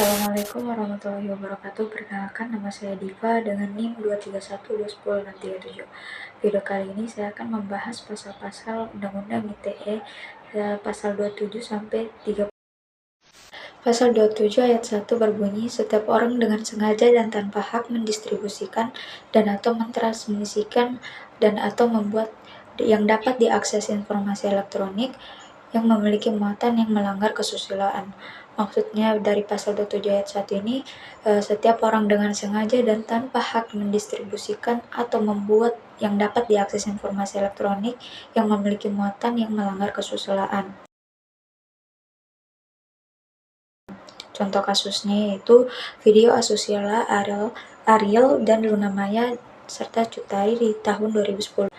Assalamualaikum warahmatullahi wabarakatuh. Perkenalkan, nama saya Diva dengan NIM 231210637. Video kali ini saya akan membahas pasal-pasal Undang-Undang ITE pasal 27 sampai 30. Pasal 27 ayat 1 berbunyi, setiap orang dengan sengaja dan tanpa hak mendistribusikan dan atau mentransmisikan dan atau membuat yang dapat diakses informasi elektronik yang memiliki muatan yang melanggar kesusilaan. Maksudnya dari pasal 27 ayat 1 ini, setiap orang dengan sengaja dan tanpa hak mendistribusikan atau membuat yang dapat diakses informasi elektronik yang memiliki muatan yang melanggar kesusilaan. Contoh kasusnya yaitu video asusila Ariel dan Luna Maya serta Cut Tari di tahun 2010.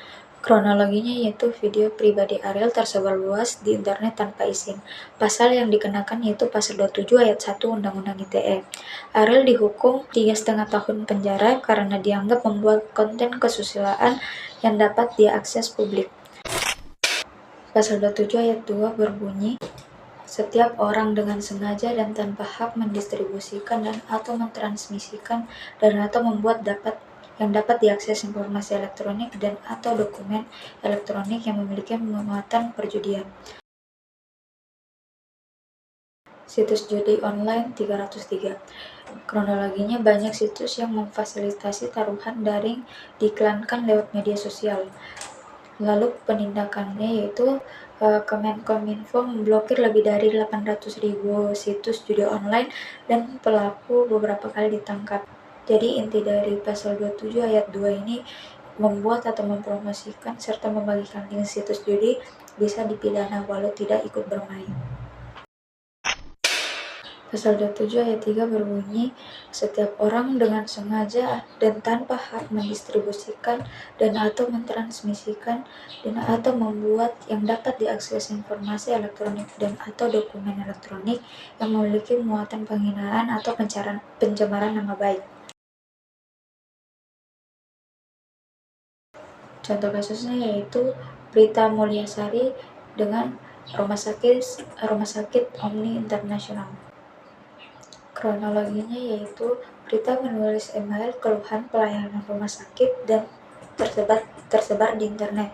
Kronologinya yaitu video pribadi Ariel tersebar luas di internet tanpa izin. Pasal yang dikenakan yaitu pasal 27 ayat 1 Undang-Undang ITE. Ariel dihukum 3,5 tahun penjara karena dianggap membuat konten kesusilaan yang dapat diakses publik. Pasal 27 ayat 2 berbunyi, setiap orang dengan sengaja dan tanpa hak mendistribusikan dan atau mentransmisikan dan atau membuat yang dapat diakses informasi elektronik dan atau dokumen elektronik yang memiliki muatan perjudian. Situs judi online 303. Kronologinya, banyak situs yang memfasilitasi taruhan daring diiklankan lewat media sosial. Lalu penindakannya yaitu Kemenkominfo memblokir lebih dari 800.000 situs judi online dan pelaku beberapa kali ditangkap. Jadi inti dari pasal 27 ayat 2 ini, membuat atau mempromosikan serta membagikan link situs judi bisa dipidana walau tidak ikut bermain. Pasal 27 ayat 3 berbunyi, setiap orang dengan sengaja dan tanpa hak mendistribusikan dan atau mentransmisikan dan atau membuat yang dapat diakses informasi elektronik dan atau dokumen elektronik yang memiliki muatan penghinaan atau pencemaran nama baik. Contoh kasusnya yaitu Prita Mulyasari dengan Rumah Sakit Omni Internasional. Kronologinya yaitu Prita menulis email keluhan pelayanan rumah sakit dan tersebar di internet.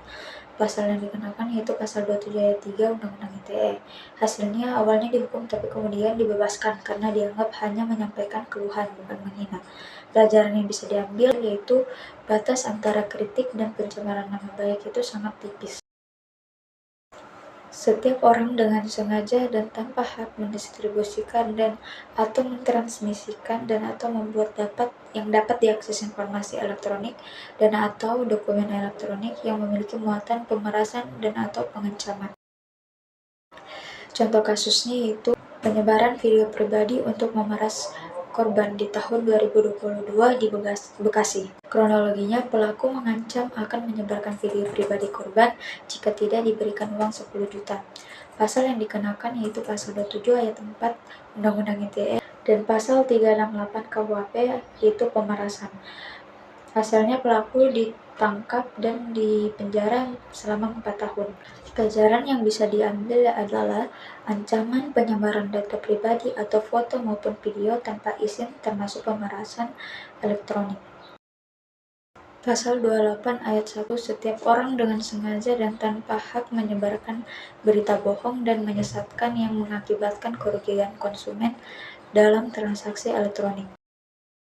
Pasal yang dikenakan yaitu pasal 27 ayat 3 Undang-Undang ITE. Hasilnya awalnya dihukum tapi kemudian dibebaskan karena dianggap hanya menyampaikan keluhan, bukan menghina. Pelajaran yang bisa diambil yaitu batas antara kritik dan pencemaran nama baik itu sangat tipis. Setiap orang dengan sengaja dan tanpa hak mendistribusikan dan atau mentransmisikan dan atau membuat yang dapat diakses informasi elektronik dan atau dokumen elektronik yang memiliki muatan pemerasan dan atau pengancaman. Contoh kasusnya yaitu penyebaran video pribadi untuk memeras korban di tahun 2022 di Bekasi. Kronologinya, pelaku mengancam akan menyebarkan video pribadi korban jika tidak diberikan uang 10 juta. Pasal yang dikenakan yaitu pasal 27 ayat 4 Undang-Undang ITE dan pasal 368 KUHP yaitu pemerasan. Hasilnya pelaku ditangkap dan dipenjara selama 4 tahun. Pelajaran yang bisa diambil adalah ancaman penyebaran data pribadi atau foto maupun video tanpa izin termasuk pemerasan elektronik. Pasal 28 ayat 1, setiap orang dengan sengaja dan tanpa hak menyebarkan berita bohong dan menyesatkan yang mengakibatkan kerugian konsumen dalam transaksi elektronik.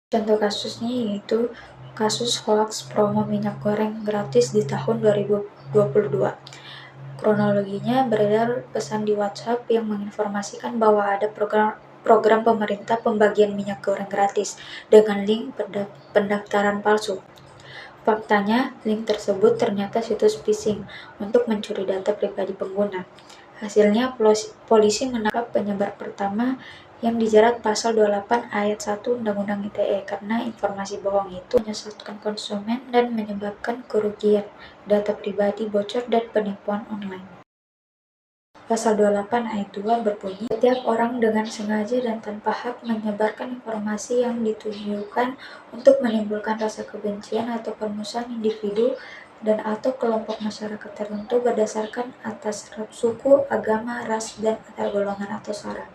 Contoh kasusnya yaitu kasus hoaks promo minyak goreng gratis di tahun 2022. Kronologinya, beredar pesan di WhatsApp yang menginformasikan bahwa ada program pemerintah pembagian minyak goreng gratis dengan link pendaftaran palsu. Faktanya, link tersebut ternyata situs phishing untuk mencuri data pribadi pengguna. Hasilnya, polisi menangkap penyebar pertama yang dijerat pasal 28 ayat 1 Undang-Undang ITE karena informasi bohong itu menyesatkan konsumen dan menyebabkan kerugian data pribadi bocor dan penipuan online. Pasal 28 ayat 2 berbunyi, setiap orang dengan sengaja dan tanpa hak menyebarkan informasi yang ditujukan untuk menimbulkan rasa kebencian atau permusuhan individu dan atau kelompok masyarakat tertentu berdasarkan atas suku, agama, ras, dan antar golongan atau sara.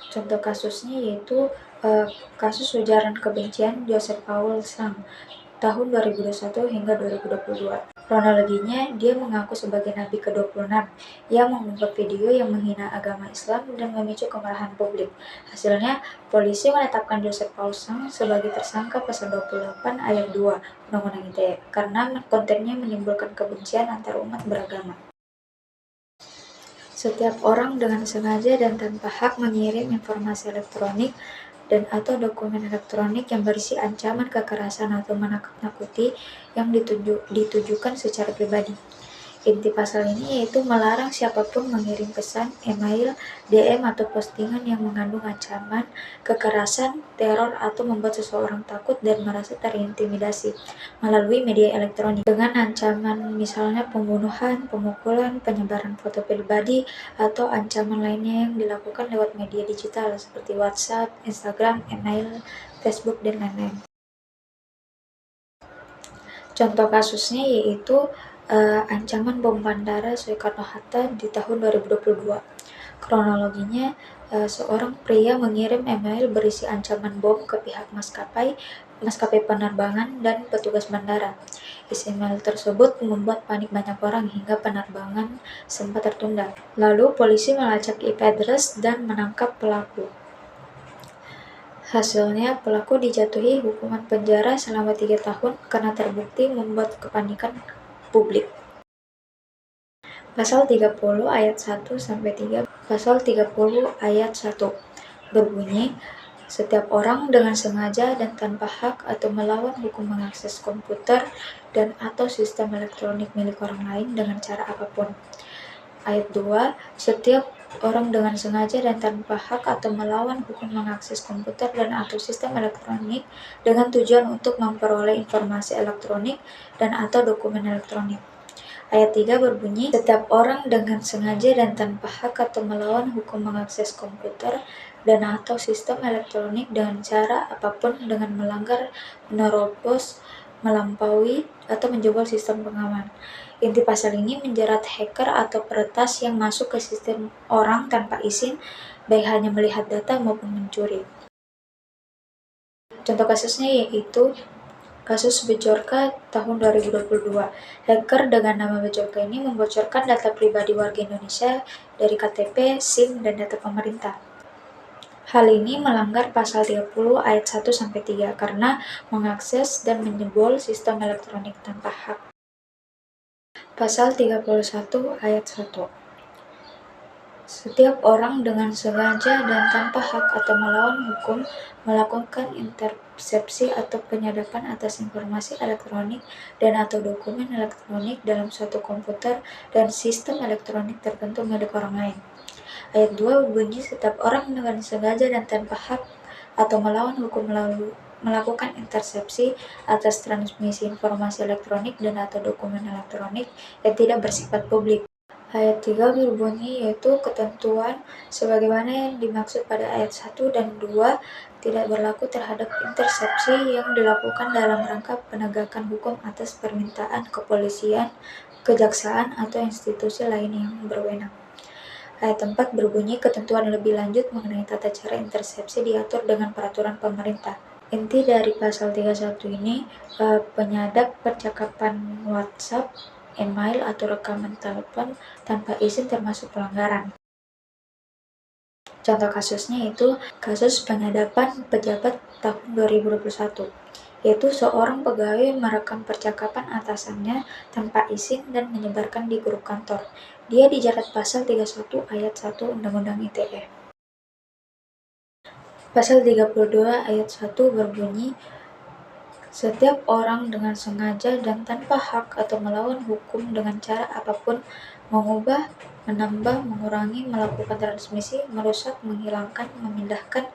Contoh kasusnya yaitu kasus ujaran kebencian Joseph Paul Sang tahun 2021 hingga 2022. Kronologinya, dia mengaku sebagai nabi ke-26 yang mengunggah video yang menghina agama Islam dan memicu kemarahan publik. Hasilnya, polisi menetapkan Joseph Paul Sang sebagai tersangka pasal 28 ayat 2 Undang-Undang ITE karena kontennya menimbulkan kebencian antar umat beragama. Setiap orang dengan sengaja dan tanpa hak mengirim informasi elektronik dan atau dokumen elektronik yang berisi ancaman kekerasan atau menakut-nakuti yang ditujukan secara pribadi. Inti pasal ini yaitu melarang siapapun mengirim pesan, email, DM, atau postingan yang mengandung ancaman, kekerasan, teror, atau membuat seseorang takut dan merasa terintimidasi melalui media elektronik dengan ancaman misalnya pembunuhan, pemukulan, penyebaran foto pribadi, atau ancaman lainnya yang dilakukan lewat media digital seperti WhatsApp, Instagram, email, Facebook, dan lain-lain. Contoh kasusnya yaitu ancaman bom bandara Soekarno-Hatta di tahun 2022. Kronologinya, seorang pria mengirim email berisi ancaman bom ke pihak maskapai penerbangan dan petugas bandara. Isi email tersebut membuat panik banyak orang hingga penerbangan sempat tertunda. Lalu polisi melacak IP address dan menangkap pelaku. Hasilnya, pelaku dijatuhi hukuman penjara selama 3 tahun karena terbukti membuat kepanikan publik. Pasal 30 ayat 1-3. Pasal 30 ayat 1 berbunyi, setiap orang dengan sengaja dan tanpa hak atau melawan hukum mengakses komputer dan atau sistem elektronik milik orang lain dengan cara apapun. Ayat 2, setiap orang dengan sengaja dan tanpa hak atau melawan hukum mengakses komputer dan atau sistem elektronik dengan tujuan untuk memperoleh informasi elektronik dan atau dokumen elektronik. Ayat 3 berbunyi, setiap orang dengan sengaja dan tanpa hak atau melawan hukum mengakses komputer dan atau sistem elektronik dengan cara apapun dengan melanggar, menerobos, melampaui, atau menjebol sistem pengaman. Inti pasal ini menjerat hacker atau peretas yang masuk ke sistem orang tanpa izin, baik hanya melihat data maupun mencuri. Contoh kasusnya yaitu kasus Bejorka tahun 2022. Hacker dengan nama Bejorka ini membocorkan data pribadi warga Indonesia dari KTP, SIM, dan data pemerintah. Hal ini melanggar pasal 30 ayat 1-3 karena mengakses dan menjebol sistem elektronik tanpa hak. Pasal 31 ayat 1. Setiap orang dengan sengaja dan tanpa hak atau melawan hukum melakukan intersepsi atau penyadapan atas informasi elektronik dan atau dokumen elektronik dalam suatu komputer dan sistem elektronik tertentu milik orang lain. Ayat 2 berbunyi, setiap orang dengan sengaja dan tanpa hak atau melawan hukum melakukan intersepsi atas transmisi informasi elektronik dan atau dokumen elektronik yang tidak bersifat publik. Ayat 3 berbunyi yaitu ketentuan sebagaimana yang dimaksud pada ayat 1 dan 2 tidak berlaku terhadap intersepsi yang dilakukan dalam rangka penegakan hukum atas permintaan kepolisian, kejaksaan, atau institusi lain yang berwenang. Ayat 4 berbunyi ketentuan lebih lanjut mengenai tata cara intersepsi diatur dengan peraturan pemerintah. Inti dari pasal 31 ini, penyadap percakapan WhatsApp, email, atau rekaman telepon tanpa izin termasuk pelanggaran. Contoh kasusnya itu kasus penyadapan pejabat tahun 2021, yaitu seorang pegawai merekam percakapan atasannya tanpa izin dan menyebarkan di grup kantor. Dia dijerat pasal 31 ayat 1 Undang-Undang ITE. Pasal 32 ayat 1 berbunyi, setiap orang dengan sengaja dan tanpa hak atau melawan hukum dengan cara apapun mengubah, menambah, mengurangi, melakukan transmisi, merusak, menghilangkan, memindahkan,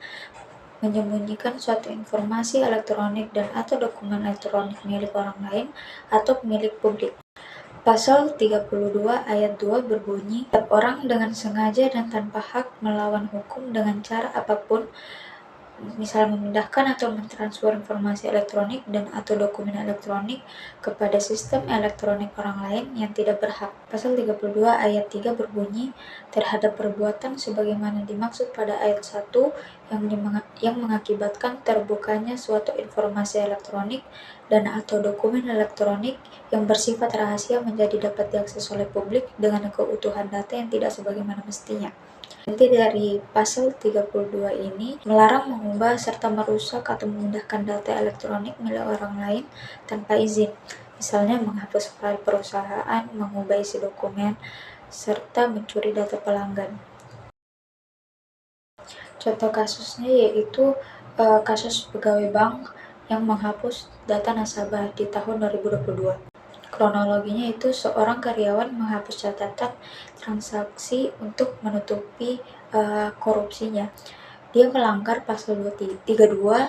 menyembunyikan suatu informasi elektronik dan atau dokumen elektronik milik orang lain atau milik publik. Pasal 32 ayat 2 berbunyi, setiap orang dengan sengaja dan tanpa hak melawan hukum dengan cara apapun misal memindahkan atau mentransfer informasi elektronik dan atau dokumen elektronik kepada sistem elektronik orang lain yang tidak berhak. Pasal 32 ayat 3 berbunyi, terhadap perbuatan sebagaimana dimaksud pada ayat 1 yang mengakibatkan terbukanya suatu informasi elektronik dan atau dokumen elektronik yang bersifat rahasia menjadi dapat diakses oleh publik dengan keutuhan data yang tidak sebagaimana mestinya. Inti dari pasal 32 ini melarang mengubah serta merusak atau memindahkan data elektronik milik orang lain tanpa izin, misalnya menghapus file perusahaan, mengubah isi dokumen, serta mencuri data pelanggan. Contoh kasusnya yaitu kasus pegawai bank yang menghapus data nasabah di tahun 2022. Kronologinya itu seorang karyawan menghapus catatan transaksi untuk menutupi korupsinya. Dia melanggar pasal 32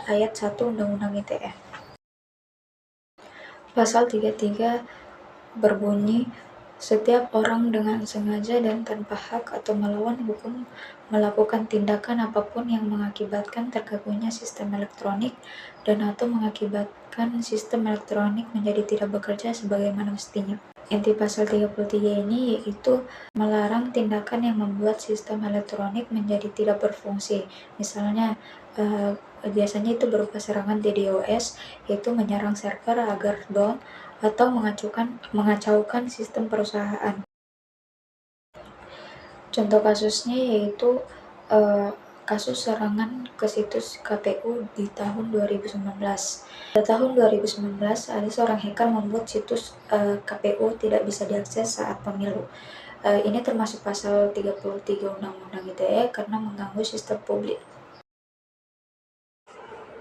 ayat 1 Undang-Undang ITE. Pasal 33 berbunyi, setiap orang dengan sengaja dan tanpa hak atau melawan hukum melakukan tindakan apapun yang mengakibatkan terganggunya sistem elektronik dan atau mengakibatkan sistem elektronik menjadi tidak bekerja sebagaimana mestinya. Inti pasal 33 ini yaitu melarang tindakan yang membuat sistem elektronik menjadi tidak berfungsi. Misalnya, biasanya itu berupa serangan DDoS, yaitu menyerang server agar down atau mengacaukan sistem perusahaan. Contoh kasusnya yaitu kasus serangan ke situs KPU di tahun 2019. Pada tahun 2019, ada seorang hacker membuat situs KPU tidak bisa diakses saat pemilu. Ini termasuk pasal 33 Undang-Undang ITE karena mengganggu sistem publik.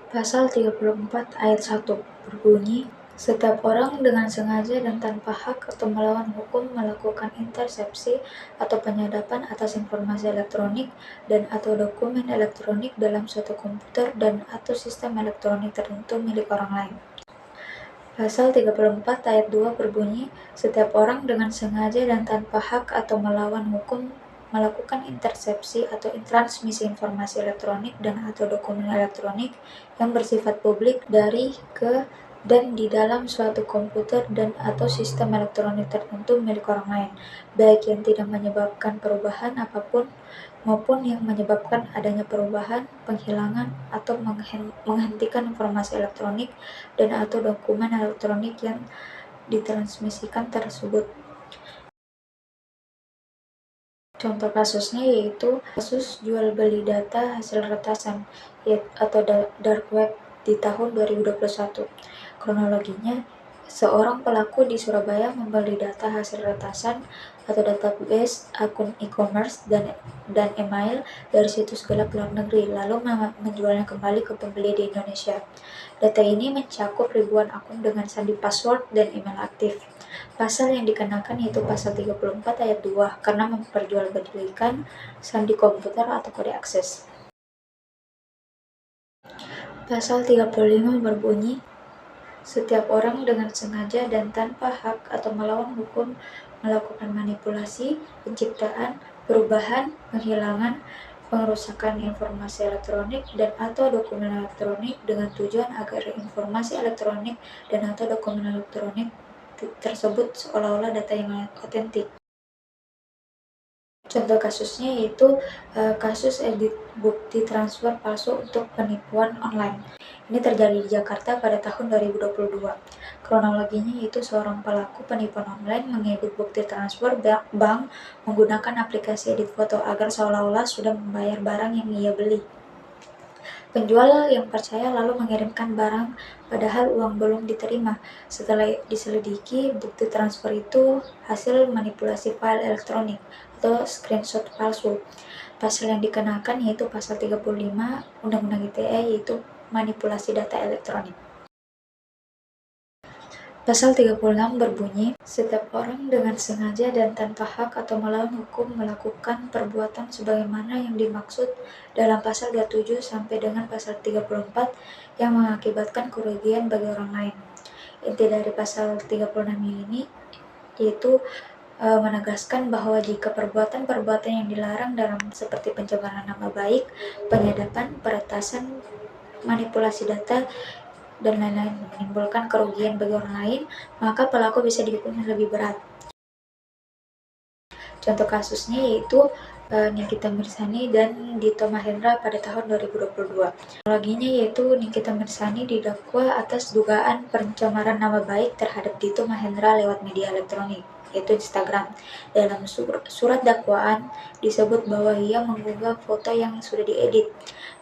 Pasal 34 ayat 1 berbunyi, setiap orang dengan sengaja dan tanpa hak atau melawan hukum melakukan intersepsi atau penyadapan atas informasi elektronik dan atau dokumen elektronik dalam suatu komputer dan atau sistem elektronik tertentu milik orang lain. Pasal 34 ayat 2 berbunyi, setiap orang dengan sengaja dan tanpa hak atau melawan hukum melakukan intersepsi atau transmisi informasi elektronik dan atau dokumen elektronik yang bersifat publik dari, ke, dan di dalam suatu komputer dan atau sistem elektronik tertentu milik orang lain, baik yang tidak menyebabkan perubahan apapun maupun yang menyebabkan adanya perubahan, penghilangan, atau menghentikan informasi elektronik dan atau dokumen elektronik yang ditransmisikan tersebut. Contoh kasusnya yaitu kasus jual beli data hasil retasan atau dark web di tahun 2021. Kronologinya, seorang pelaku di Surabaya membeli data hasil retasan atau database akun e-commerce dan email dari situs gelap luar negeri, lalu menjualnya kembali ke pembeli di Indonesia. Data ini mencakup ribuan akun dengan sandi password dan email aktif. Pasal yang dikenakan yaitu pasal 34 ayat 2 karena memperjualbelikan sandi komputer atau kode akses. Pasal 35 berbunyi, setiap orang dengan sengaja dan tanpa hak atau melawan hukum melakukan manipulasi, penciptaan, perubahan, penghilangan, pengerusakan informasi elektronik dan atau dokumen elektronik dengan tujuan agar informasi elektronik dan atau dokumen elektronik tersebut seolah-olah data yang otentik. Contoh kasusnya yaitu kasus edit bukti transfer palsu untuk penipuan online. Ini terjadi di Jakarta pada tahun 2022. Kronologinya yaitu seorang pelaku penipuan online mengedit bukti transfer bank menggunakan aplikasi edit foto agar seolah-olah sudah membayar barang yang ia beli. Penjual yang percaya lalu mengirimkan barang padahal uang belum diterima. Setelah diselidiki, bukti transfer itu hasil manipulasi file elektronik atau screenshot palsu. Pasal yang dikenakan yaitu pasal 35 Undang-Undang ITE yaitu manipulasi data elektronik. Pasal 36 berbunyi, setiap orang dengan sengaja dan tanpa hak atau melawan hukum melakukan perbuatan sebagaimana yang dimaksud dalam pasal 27 sampai dengan pasal 34 yang mengakibatkan kerugian bagi orang lain. Inti dari pasal 36 ini yaitu menegaskan bahwa jika perbuatan-perbuatan yang dilarang dalam seperti pencemaran nama baik, penyadapan, peretasan, manipulasi data, dan lain-lain menimbulkan kerugian bagi orang lain, maka pelaku bisa dihukum lebih berat. Contoh kasusnya yaitu Nikita Mirzani dan Dito Mahendra pada tahun 2022. Kronologinya yaitu Nikita Mirzani didakwa atas dugaan pencemaran nama baik terhadap Dito Mahendra lewat media elektronik, yaitu Instagram. Dalam surat dakwaan disebut bahwa ia mengunggah foto yang sudah diedit.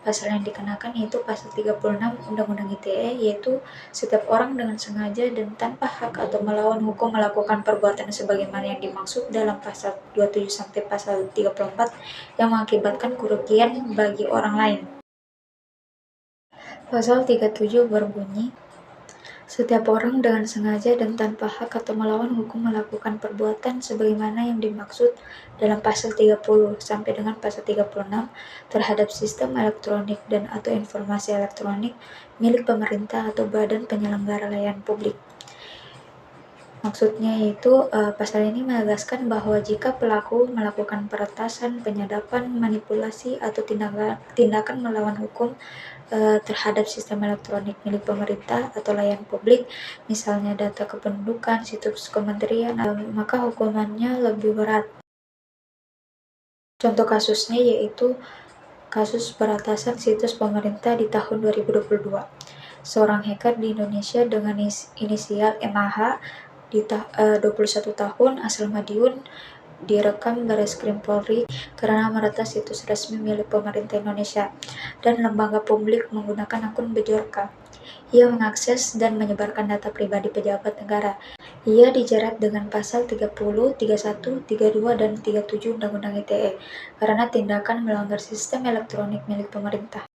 Pasal yang dikenakan yaitu pasal 36 Undang-Undang ITE, yaitu setiap orang dengan sengaja dan tanpa hak atau melawan hukum melakukan perbuatan sebagaimana yang dimaksud dalam pasal 27 sampai pasal 34 yang mengakibatkan kerugian bagi orang lain. Pasal 37 berbunyi, setiap orang dengan sengaja dan tanpa hak atau melawan hukum melakukan perbuatan sebagaimana yang dimaksud dalam pasal 30 sampai dengan pasal 36 terhadap sistem elektronik dan atau informasi elektronik milik pemerintah atau badan penyelenggara layanan publik. Maksudnya yaitu pasal ini menegaskan bahwa jika pelaku melakukan peretasan, penyadapan, manipulasi, atau tindakan melawan hukum terhadap sistem elektronik milik pemerintah atau layanan publik, misalnya data kependudukan, situs kementerian, maka hukumannya lebih berat. Contoh kasusnya yaitu kasus peretasan situs pemerintah di tahun 2022. Seorang hacker di Indonesia dengan inisial MAH 21 tahun asal Madiun direkam Bareskrim Polri karena meretas situs resmi milik pemerintah Indonesia dan lembaga publik menggunakan akun Bejorka. Ia mengakses dan menyebarkan data pribadi pejabat negara. Ia dijerat dengan pasal 30, 31, 32, dan 37 Undang-Undang ITE karena tindakan melanggar sistem elektronik milik pemerintah.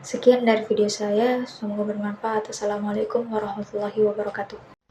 Sekian dari video saya, semoga bermanfaat. Assalamualaikum warahmatullahi wabarakatuh.